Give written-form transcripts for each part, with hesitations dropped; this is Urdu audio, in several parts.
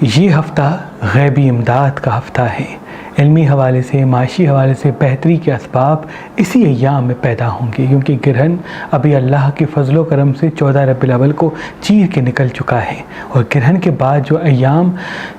یہ ہفتہ غیبی امداد کا ہفتہ ہے۔ علمی حوالے سے، معاشی حوالے سے بہتری کے اسباب اسی ایام میں پیدا ہوں گے، کیونکہ گرہن ابھی اللہ کے فضل و کرم سے 14 ربیع الاول کو چیر کے نکل چکا ہے، اور گرہن کے بعد جو ایام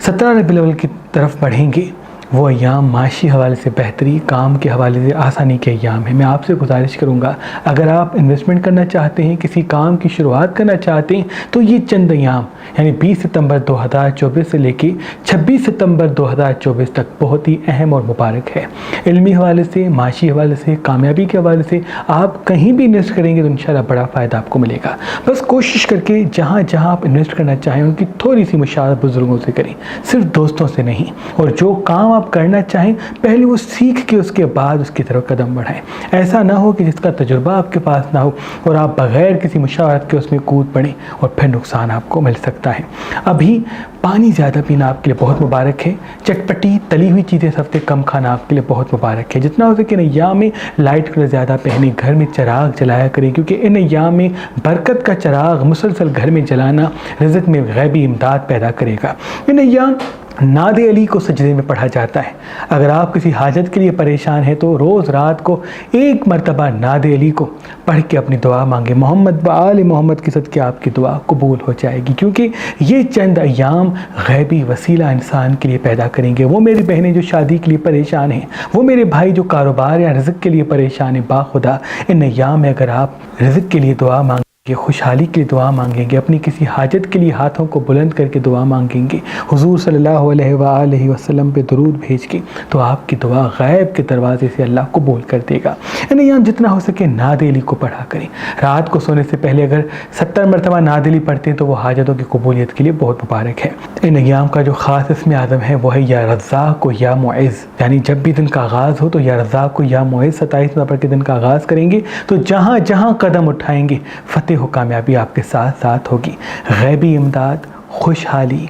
17 ربیع الاول کی طرف بڑھیں گے وہ ایام معاشی حوالے سے بہتری، کام کے حوالے سے آسانی کے ایام ہیں۔ میں آپ سے گزارش کروں گا، اگر آپ انویسٹمنٹ کرنا چاہتے ہیں، کسی کام کی شروعات کرنا چاہتے ہیں، تو یہ چند ایام یعنی 20 ستمبر 2024 سے لے کے 26 ستمبر 2024 تک بہت ہی اہم اور مبارک ہے۔ علمی حوالے سے، معاشی حوالے سے، کامیابی کے حوالے سے آپ کہیں بھی انویسٹ کریں گے تو انشاءاللہ بڑا فائدہ آپ کو ملے گا۔ بس کوشش کر کے جہاں جہاں آپ انویسٹ کرنا چاہیں ان کی تھوڑی سی مشاورت بزرگوں سے کریں، صرف دوستوں سے نہیں، اور جو کام آپ کرنا چاہیں پہلے وہ سیکھ کے اس کے بعد اس کی طرف قدم بڑھائیں۔ ایسا نہ ہو کہ جس کا تجربہ آپ کے پاس نہ ہو اور آپ بغیر کسی مشاورت کے اس میں کود پڑیں اور پھر نقصان آپ کو مل سکتا ہے۔ ابھی پانی زیادہ پینا آپ کے لیے بہت مبارک ہے، چٹپٹی تلی ہوئی چیزیں اس ہفتے کم کھانا آپ کے لیے بہت مبارک ہے۔ جتنا ہو سکے ان ایام میں لائٹ کلر زیادہ پہنیں، گھر میں چراغ جلایا کریں، کیونکہ ان ایام میں برکت کا چراغ مسلسل گھر میں جلانا رزق میں غیبی امداد پیدا کرے گا۔ ان ایام نعت علی کو سجدے میں پڑھا جاتا ہے۔ اگر آپ کسی حاجت کے لیے پریشان ہیں تو روز رات کو ایک مرتبہ نعت علی کو پڑھ کے اپنی دعا مانگیں، محمد و آل محمد کے صدقے آپ کی دعا قبول ہو جائے گی، کیونکہ یہ چند ایام غیبی وسیلہ انسان کے لیے پیدا کریں گے۔ وہ میری بہنیں جو شادی کے لیے پریشان ہیں، وہ میرے بھائی جو کاروبار یا رزق کے لیے پریشان ہیں، باخدا ان ایام میں اگر آپ رزق کے لیے دعا مانگیں گے، خوشحالی کے لیے دعا مانگیں گے، اپنی کسی حاجت کے لیے ہاتھوں کو بلند کر کے دعا مانگیں گے، حضور صلی اللہ علیہ وآلہ وسلم پہ درود بھیج کے، تو آپ کی دعا غیب کے دروازے سے اللہ قبول کر دے گا۔ ان ایام جتنا ہو سکے نعت علی کو پڑھا کریں۔ رات کو سونے سے پہلے اگر 70 مرتبہ نعت علی پڑھتے ہیں تو وہ حاجتوں کی قبولیت کے لیے بہت مبارک ہے۔ ان ایام کا جو خاص اسم اعظم ہے وہ ہے یا رزاق و یا معز، یعنی جب بھی دن کا آغاز ہو تو یا رزاق کو یا معز 27 نومبر کے دن کا آغاز کریں گے تو جہاں جہاں قدم اٹھائیں گے فتح و کامیابی آپ کے ساتھ ساتھ ہوگی۔ غیبی امداد، خوشحالی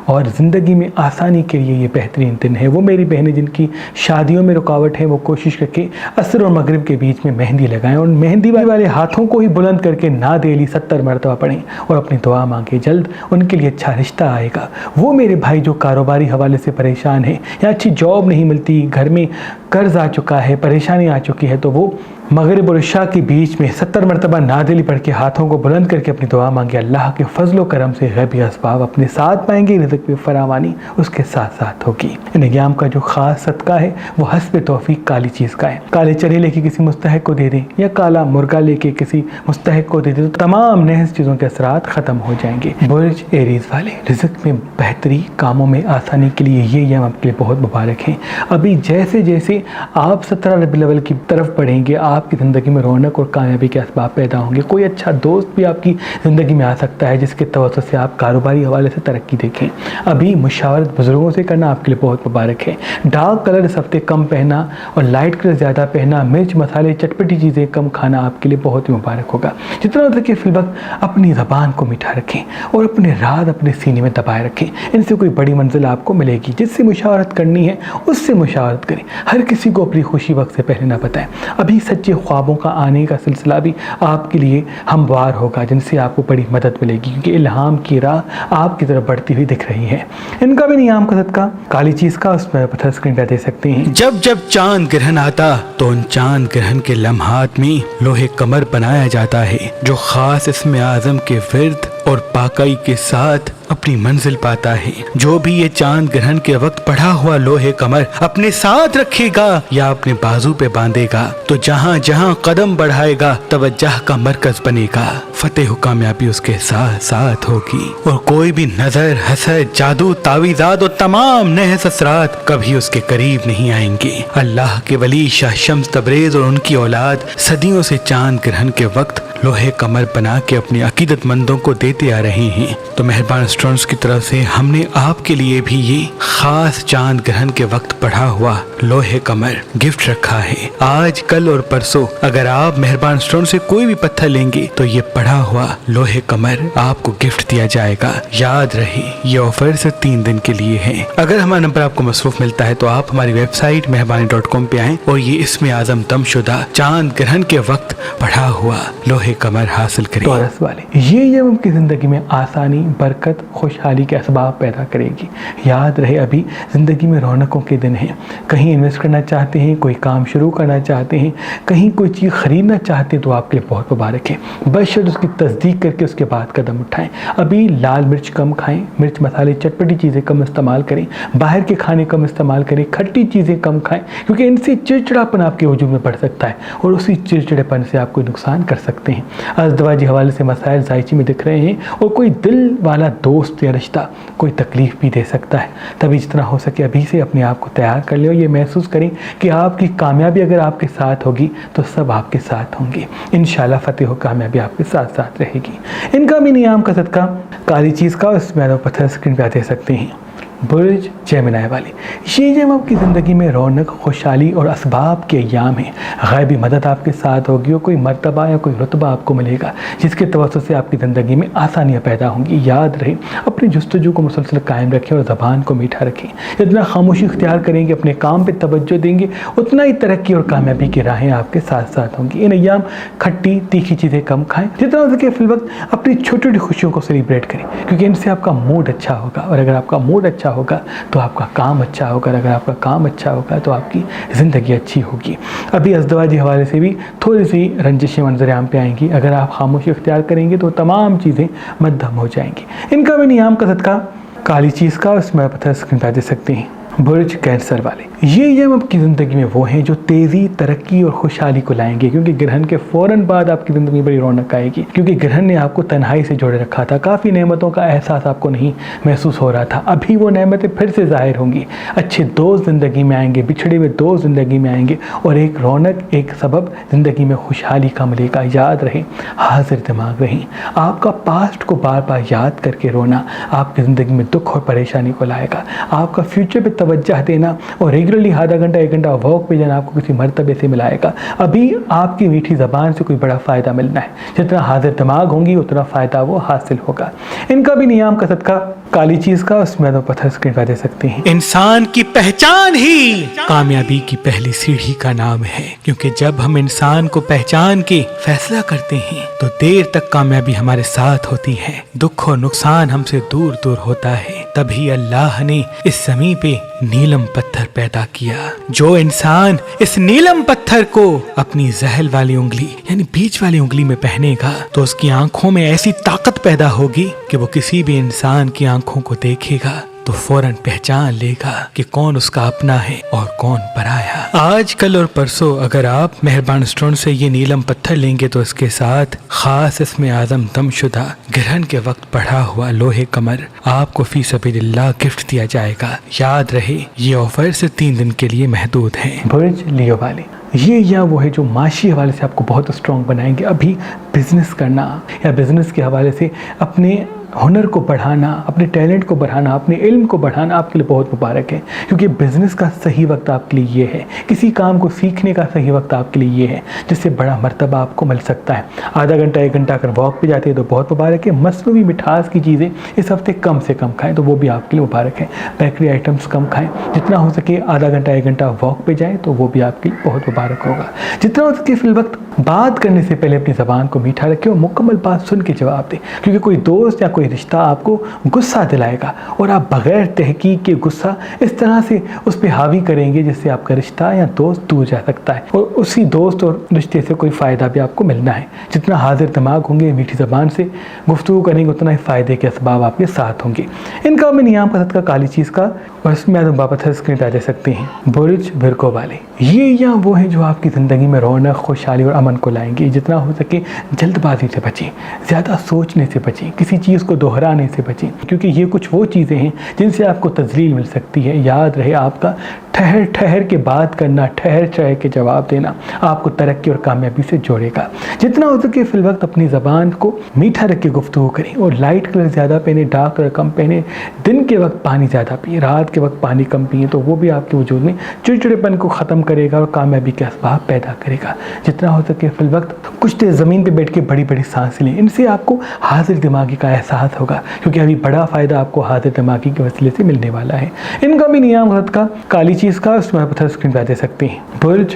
اور زندگی میں آسانی کے لیے یہ بہترین دن ہے۔ وہ میری بہنیں جن کی شادیوں میں رکاوٹ ہے وہ کوشش کر کے عصر اور مغرب کے بیچ میں مہندی لگائیں اور مہندی والے ہاتھوں کو ہی بلند کر کے نعت علی 70 مرتبہ پڑھیں اور اپنی دعا مانگیں، جلد ان کے لیے اچھا رشتہ آئے گا۔ وہ میرے بھائی جو کاروباری حوالے سے پریشان ہیں یا اچھی جاب نہیں ملتی، گھر میں قرض آ چکا ہے، پریشانی آ چکی ہے، تو وہ مغرب اور عشاء کے بیچ میں 70 مرتبہ نعت علی پڑھ کے ہاتھوں کو بلند کر کے اپنی دعا مانگے۔ اللہ کے فضل و کرم سے غیبی اسباب اپنے ساتھ پائیں گے، رزق میں فراوانی اس کے ساتھ ساتھ ہوگی۔ ان ایام کا جو خاص صدقہ ہے وہ حسب توفیق کالی چیز کا ہے۔ کالے چنے لے کے کسی مستحق کو دے دیں یا کالا مرغا لے کے کسی مستحق کو دے دیں تو تمام نحس چیزوں کے اثرات ختم ہو جائیں گے۔ برج ایریز والے، رزق میں بہتری، کاموں میں آسانی کے لیے یہ ایام آپ کے لیے بہت مبارک ہیں۔ ابھی جیسے جیسے آپ 17 ربیع الاول کی طرف بڑھیں گے آپ کی زندگی میں رونق اور کامیابی کے اسباب پیدا ہوں گے۔ کوئی اچھا دوست بھی آپ کی زندگی میں آ سکتا ہے جس کے توسط سے آپ کاروباری حوالے سے ترقی دیکھیں۔ ابھی مشاورت بزرگوں سے کرنا آپ کے لیے بہت مبارک ہے۔ ڈارک کلر اس ہفتے کم پہننا اور لائٹ کلر زیادہ پہننا، مرچ مسالے چٹپٹی چیزیں کم کھانا آپ کے لیے بہت ہی مبارک ہوگا۔ جتنا ہو سکے فی الوقت اپنی زبان کو میٹھا رکھیں اور اپنے راز اپنے سینے میں دبائے رکھیں، ان سے کوئی بڑی منزل آپ کو ملے گی۔ جس سے مشاورت کرنی ہے اس سے مشاورت کریں، ہر کسی کو اپنی خوشی وقت سے پہلے نہ بتائیں۔ ابھی سچے خوابوں کا آنے کا سلسلہ بھی آپ کے لیے ہموار ہوگا جن سے آپ کو بڑی مدد ملے گی، کیونکہ الہام کی راہ آپ کی طرف بڑھتی ہوئی دکھ رہی ہے۔ ان کا بھی نیام کا صدقہ کالی چیز کا، اس میں پتھر اسکرین پہ دے سکتے ہیں۔ جب جب چاند گرہن آتا تو ان چاند گرہن کے لمحات میں لوہے قمر بنایا جاتا ہے جو خاص اسم اعظم کے ورد اور پاکی کے ساتھ اپنی منزل پاتا ہے۔ جو بھی یہ چاند گرہن کے وقت پڑھا ہوا لوہے قمر اپنے ساتھ رکھے گا یا اپنے بازو پہ باندھے گا تو جہاں جہاں قدم بڑھائے گا توجہ کا مرکز بنے گا، فتح و کامیابی اس کے ساتھ ساتھ ہوگی، اور کوئی بھی نظر، حسد، جادو، تعویذات اور تمام نحس اثرات کبھی اس کے قریب نہیں آئیں گے۔ اللہ کے ولی شاہ شمس تبریز اور ان کی اولاد صدیوں سے چاند گرہن کے وقت لوہے قمر بنا کے اپنے عقیدت مندوں کو دیتے آ رہے ہیں، تو مہربان اسٹوڈنٹس کی طرف سے ہم نے آپ کے لیے بھی یہ خاص چاند گرہن کے وقت پڑھا ہوا لوہے قمر گفٹ رکھا ہے۔ آج، کل اور پرسوں اگر آپ مہربان اسٹوڈنٹ سے کوئی بھی پتھر لیں گے تو یہ پڑھا ہوا لوہے قمر آپ کو گفٹ دیا جائے گا۔ یاد رہے یہ آفر صرف 3 دن کے لیے ہے۔ اگر ہمارا نمبر آپ کو مصروف ملتا ہے تو آپ ہماری ویب سائٹ مہربانی.com پہ آئیں اور یہ اسم اعظم دم شدہ چاند گرہن کے وقت پڑھا ہوا لوہے قمر حاصل کریں۔ ٹورس والے، یہ آپ کی زندگی میں آسانی، برکت خوشحالی کے اسباب پیدا کرے گی۔ یاد رہے ابھی زندگی میں رونقوں کے دن ہیں، کہیں انویسٹ کرنا چاہتے ہیں، کوئی کام شروع کرنا چاہتے ہیں، کہیں کوئی چیز خریدنا چاہتے ہیں تو آپ کے لیے بہت مبارک ہے، بشرط اس کی تصدیق کر کے اس کے بعد قدم اٹھائیں۔ ابھی لال مرچ کم کھائیں، مرچ مسالے چٹپٹی چیزیں کم استعمال کریں، باہر کے کھانے کم استعمال کریں، کھٹی چیزیں کم کھائیں، کیونکہ ان سے چڑچڑاپن آپ کے وجود میں بڑھ سکتا ہے اور اسی چڑچڑےپن سے آپ کو نقصان کر سکتے ہیں۔ ازدواجی حوالے سے مسائل ذائچی میں دکھ رہے ہیں اور کوئی دل والا دوست یا رشتہ کوئی تکلیف بھی دے سکتا ہے، تبھی جتنا ہو سکے ابھی سے اپنے آپ کو تیار کر لیں اور یہ محسوس کریں کہ آپ کی کامیابی اگر آپ کے ساتھ ہوگی تو سب آپ کے ساتھ ہوں گے، انشاءاللہ فتح و کامیابی آپ کے ساتھ ساتھ رہے گی۔ ان کا بھی نیام کا صدقہ کالی چیز کا اس میں پتھر اسکرین پہ دے سکتے ہیں۔ برج جیمنائی والے، یہ جیم آپ کی زندگی میں رونق، خوشحالی اور اسباب کے ایام ہیں، غیبی مدد آپ کے ساتھ ہوگی اور کوئی مرتبہ یا کوئی رتبہ آپ کو ملے گا جس کے توسط سے آپ کی زندگی میں آسانیاں پیدا ہوں گی۔ یاد رہے اپنی جستجو کو مسلسل قائم رکھیں اور زبان کو میٹھا رکھیں، جتنا خاموشی اختیار کریں گے، اپنے کام پہ توجہ دیں گے، اتنا ہی ترقی اور کامیابی کی راہیں آپ کے ساتھ ساتھ ہوں گی۔ ان ایام کھٹی تیکھی چیزیں کم کھائیں، جتنا ہو سکے فی الوقت اپنی چھوٹی چھوٹی خوشیوں کو سیلیبریٹ کریں، کیونکہ ان سے آپ کا موڈ اچھا ہوگا اور اگر آپ کا موڈ اچھا ہوگا تو آپ کا کام اچھا ہوگا، اگر آپ کا کام اچھا ہوگا تو آپ کی زندگی اچھی ہوگی۔ ابھی ازدواجی حوالے سے بھی تھوڑی سی رنجشیں منظر عام پہ آئیں گی، اگر آپ خاموشی اختیار کریں گے تو تمام چیزیں مدھم ہو جائیں گی۔ ان کا بھی نیام کا صدقہ کالی چیز کا اس میں پتھر اسکرین پہ دے سکتے ہیں۔ برج کینسر والے، یہ ایام آپ کی زندگی میں وہ ہیں جو تیزی، ترقی اور خوشحالی کو لائیں گے، کیونکہ گرہن کے فوراً بعد آپ کی زندگی میں بڑی رونق آئے گی، کیونکہ گرہن نے آپ کو تنہائی سے جوڑے رکھا تھا، کافی نعمتوں کا احساس آپ کو نہیں محسوس ہو رہا تھا، ابھی وہ نعمتیں پھر سے ظاہر ہوں گی، اچھے دوست زندگی میں آئیں گے، بچھڑے ہوئے دوست زندگی میں آئیں گے اور ایک رونق، ایک سبب زندگی میں خوشحالی کا ملے گا۔ یاد رہیں، حاضر دماغ رہیں، آپ کا پاسٹ کو بار بار یاد کر کے رونا آپ کی زندگی میں دکھ اور پریشانی کو لائے گا، آپ کا فیوچر پہ توجہ دینا اور ریگولرلی آدھا گھنٹہ 1 گھنٹہ واک پہ جانا آپ کو کسی مرتبے سے ملائے گا۔ ابھی آپ کی میٹھی زبان سے کوئی بڑا فائدہ ملنا ہے، جتنا حاضر دماغ ہوں گی اتنا فائدہ وہ حاصل ہوگا۔ ان کا بھی نیام کا صدقہ کالی چیز کا اس میں پتھر اسکرین پہ دے سکتے ہیں۔ انسان کی پہچان ہی کامیابی کی پہلی سیڑھی کا نام ہے، کیونکہ جب ہم انسان کو پہچان کے فیصلہ کرتے ہیں تو دیر تک کامیابی ہمارے ساتھ ہوتی ہے، دکھ اور نقصان ہم سے دور دور ہوتا ہے۔ تبھی اللہ نے اس زمین پہ نیلم پتھر پیدا کیا۔ جو انسان اس نیلم پتھر کو اپنی زحل والی انگلی یعنی بیچ والی انگلی میں پہنے گا تو اس کی آنکھوں میں ایسی طاقت پیدا ہوگی کہ وہ کسی بھی انسان کی آنکھوں کو دیکھے گا تو فوراً پہچان لے گا کہ کون اس کا اپنا ہے اور کون پرایا۔ آج کل اور پرسوں اگر آپ مہربان اسٹون سے یہ نیلم پتھر لیں گے تو اس کے ساتھ خاص اسم اعظم دم شدہ گرہن کے وقت پڑھا ہوا لوہے کمر آپ کو فی سبیل اللہ گفٹ دیا جائے گا۔ یاد رہے یہ آفر صرف 3 دن کے لیے محدود ہے۔ برج لیو والے، یہ یا وہ ہے جو معاشی حوالے سے آپ کو بہت اسٹرانگ بنائیں گے۔ ابھی بزنس کرنا یا بزنس کے حوالے سے اپنے ہنر کو بڑھانا، اپنے ٹیلنٹ کو بڑھانا، اپنے علم کو بڑھانا آپ کے لیے بہت مبارک ہے، کیونکہ بزنس کا صحیح وقت آپ کے لیے یہ ہے، کسی کام کو سیکھنے کا صحیح وقت آپ کے لیے یہ ہے جس سے بڑا مرتبہ آپ کو مل سکتا ہے۔ آدھا گھنٹہ 1 گھنٹہ اگر واک پہ جاتے ہیں تو بہت مبارک ہے۔ مصنوعی مٹھاس کی چیزیں اس ہفتے کم سے کم کھائیں تو وہ بھی آپ کے لیے مبارک ہے۔ بیکری آئٹمس کم کھائیں، جتنا ہو سکے آدھا گھنٹہ 1 گھنٹہ واک پہ جائیں تو وہ بھی آپ کے لیے بہت مبارک ہوگا۔ جتنا ہو سکے فی الوقت بات کرنے سے پہلے اپنی زبان کو میٹھا رکھیں اور مکمل بات سن کے جواب دیں، کیونکہ کوئی دوست یا کوئی رشتہ آپ کو غصہ دلائے گا اور آپ بغیر تحقیق کے غصہ اس طرح سے اس پہ حاوی کریں گے جس سے آپ کا رشتہ یا دوست دور جا سکتا ہے اور اسی دوست اور رشتے سے کوئی فائدہ بھی آپ کو ملنا ہے۔ جتنا حاضر دماغ ہوں گے، میٹھی زبان سے گفتگو کریں گے، اتنا ہی فائدے کے اسباب آپ کے ساتھ ہوں گے۔ ان کا میں نیام کا صدقہ کالی چیز کا اور اس میں پتھر اسکرین پہ دے سکتے ہیں۔ برج ورگو والے، یہ یا وہ ہیں جو آپ کی زندگی میں رونق، خوشحالی اور امن کو لائیں گے۔ جتنا ہو سکے جلد بازی سے بچیں، زیادہ سوچنے سے بچیں، کسی چیز کو دہرانے سے بچیں، کیونکہ یہ کچھ وہ چیزیں ہیں جن سے آپ کو تذلیل مل سکتی ہے۔ یاد رہے آپ کا ٹھہر ٹھہر کے بات کرنا، ٹھہر ٹھہر کے جواب دینا آپ کو ترقی اور کامیابی سے جوڑے گا۔ جتنا ہو سکے فی الوقت اپنی زبان کو میٹھا رکھ کے گفتگو کریں اور لائٹ کلر زیادہ پہنے، ڈارک کلر کم پہنے، دن کے وقت پانی زیادہ پئیں، رات کے وقت پانی کم پئیں، تو وہ بھی آپ کے وجود میں چڑچڑےپن کو ختم کرے گا اور کامیابی کے اسباب پیدا کرے گا۔ جتنا ہو سکے فی الوقت کچھ دیر زمین پہ بیٹھ کے بڑی بڑی سانس لیں، ان سے آپ کو حاضر دماغی کا احساس ہوگا، کیونکہ ابھی بڑا فائدہ آپ کو حاضر دماغی کے وسیلے سے ملنے والا ہے۔ ان کا بھی نیام کا کالی چیز کا اس میں پتھر اسکرین پہ دے سکتے ہیں۔ برج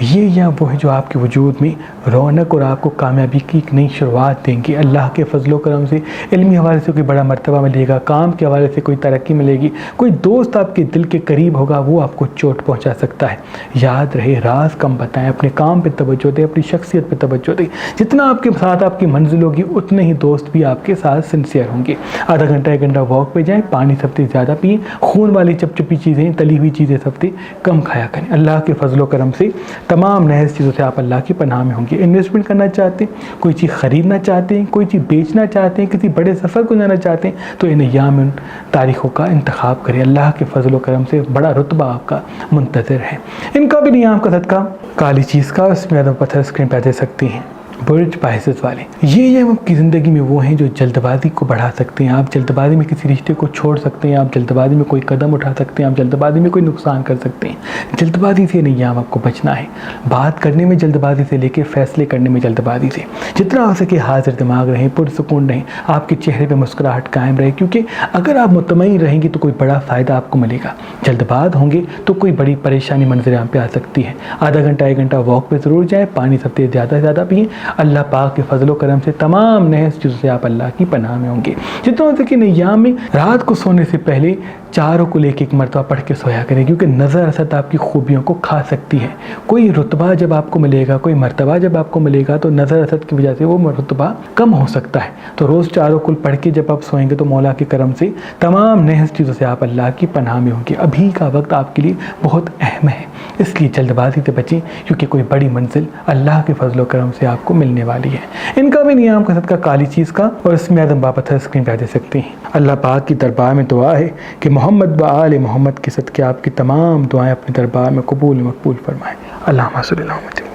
یہ ایام وہ ہیں جو آپ کے وجود میں رونق اور آپ کو کامیابی کی ایک نئی شروعات دیں گے۔ اللہ کے فضل و کرم سے علمی حوالے سے کوئی بڑا مرتبہ ملے گا، کام کے حوالے سے کوئی ترقی ملے گی، کوئی دوست آپ کے دل کے قریب ہوگا، وہ آپ کو چوٹ پہنچا سکتا ہے۔ یاد رہے راز کم بتائیں، اپنے کام پہ توجہ دیں، اپنی شخصیت پہ توجہ دیں۔ جتنا آپ کے ساتھ آپ کی منزل ہوگی اتنے ہی دوست بھی آپ کے ساتھ سنسیئر ہوں گے۔ آدھا گھنٹہ 1 گھنٹہ واک پہ جائیں، پانی سب سے زیادہ پئیں، خون والی چپچپی چیزیں، تلی ہوئی چیزیں سب سے کم کھایا کریں۔ اللہ کے فضل و کرم سے تمام نحس چیزوں سے آپ اللہ کی پناہ میں ہوں گے۔ انویسٹمنٹ کرنا چاہتے ہیں، کوئی چیز خریدنا چاہتے ہیں، کوئی چیز بیچنا چاہتے ہیں، کسی بڑے سفر کو جانا چاہتے ہیں، تو ان ایام ان تاریخوں کا انتخاب کریں۔ اللہ کے فضل و کرم سے بڑا رتبہ آپ کا منتظر ہے۔ ان کا بھی نیام کا صدقہ کالی چیز کا، اس میں پتھر اسکرین پہ دے سکتے ہیں، برج باعث والے۔ یہ آپ کی زندگی میں وہ ہیں جو جلد بازی کو بڑھا سکتے ہیں۔ آپ جلد بازی میں کسی رشتے کو چھوڑ سکتے ہیں، آپ جلد بازی میں کوئی قدم اٹھا سکتے ہیں، آپ جلد بازی میں کوئی نقصان کر سکتے ہیں۔ جلد بازی سے نہیں آپ کو بچنا ہے، بات کرنے میں جلد بازی سے لے کے فیصلے کرنے میں جلد بازی سے جتنا ہو سکے حاضر دماغ رہیں، پرسکون رہیں، آپ کے چہرے پہ مسکراہٹ قائم رہے، کیونکہ اگر آپ مطمئن رہیں گے تو کوئی بڑا فائدہ آپ کو ملے گا۔ جلد باز ہوں گے تو کوئی بڑی پریشانی منظر عام پہ آ سکتی ہے۔ آدھا گھنٹہ 1 گھنٹہ واک پہ ضرور جائیں، پانی سب سے زیادہ پئیں۔ اللہ پاک کے فضل و کرم سے تمام نحس چیزوں سے آپ اللہ کی پناہ میں ہوں گے۔ جتنا ہو سکے ایام میں رات کو سونے سے پہلے چاروں کو لے کے 1 مرتبہ پڑھ کے سویا کریں، کیونکہ نظر اثر آپ کی خوبیوں کو کھا سکتی ہے۔ کوئی رتبہ جب آپ کو ملے گا، کوئی مرتبہ جب آپ کو ملے گا تو نظر اثر کی وجہ سے وہ رتبہ کم ہو سکتا ہے۔ تو روز چاروں کل پڑھ کے جب آپ سوئیں گے تو مولا کے کرم سے تمام نحس چیزوں سے آپ اللہ کی پناہ میں ہوں گے۔ ابھی کا وقت آپ کے لیے بہت اہم ہے، اس لیے جلد بازی سے بچیں، کیونکہ کوئی بڑی منزل اللہ کے فضل و کرم سے آپ کو ملنے والی ہے۔ ان کا بھی نیام کا صدقہ کالی چیز کا، اور اس میں اعظم پتھر اسکرین پہ دے سکتے ہیں۔ اللہ پاک کی دربار میں دعا ہے کہ محمد و آل محمد کے صدقے آپ کی تمام دعائیں اپنے دربار میں قبول مقبول فرمائیں۔ اللہم صلی اللہ علیہ وسلم۔